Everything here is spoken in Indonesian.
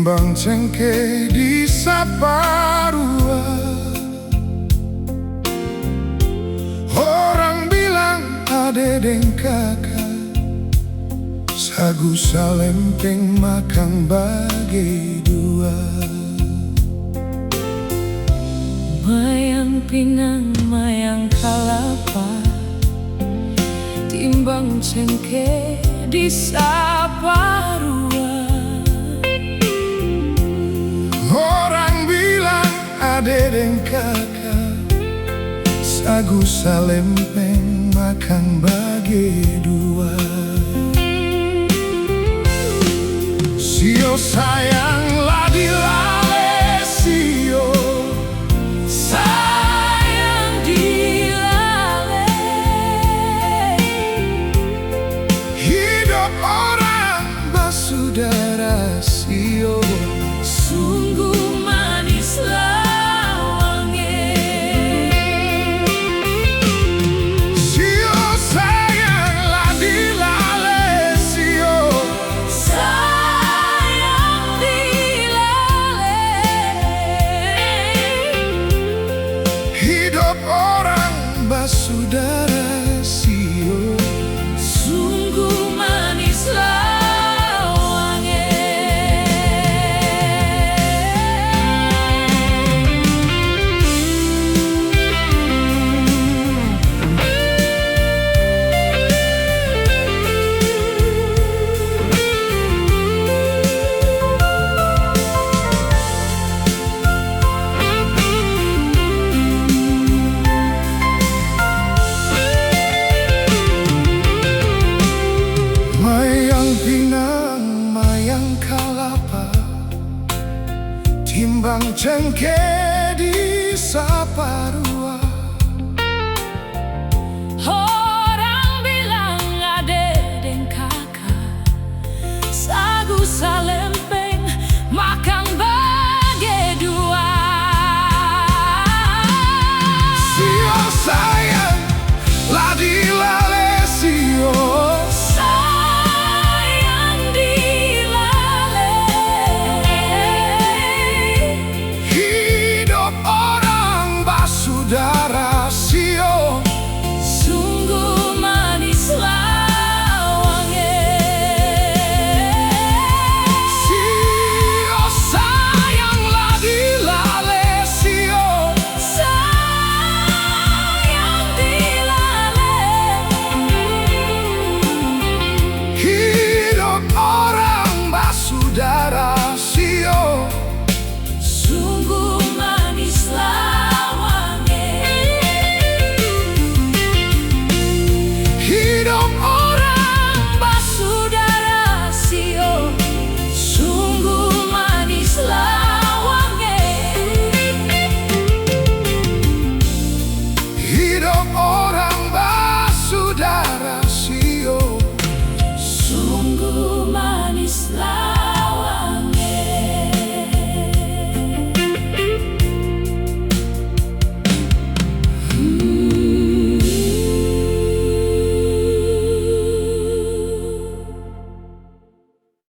Timbang cengkeh di Saparua. Orang bilang ade deng kakak, sagu salempeng makan bagi dua. Mayang pinang, mayang kalapa, timbang cengkeh di Saparua. Orang bilang ade deng kakak, sagu salempeng makan bagi dua. Sio sayang ladi lale, sio Sayang dilale, hidup orang basudara, sio sungguh manis lawangnya. sio sayang ladi lale, sio Sayang dilale, hidup orang basudara, sio sungguh manis lawangnya. Mayang pinang, mayang kalapa, timbang cengkeh di Saparua. Orang bilang ade deng kakak, sagu salempeng makan bagi dua. Sio sayang ladi lale, sio Sayang dilale, hidup orang basudara, sio sungguh manis lawangnya. sio sayang ladi lale, sio Sayang dilale, hidup orang basudara, sio sungguh manis lawangnya. hidup Orang basudara, sio sungguh manis lawangnya. hidup orang basudara, sio Sungguh manis lawangnya.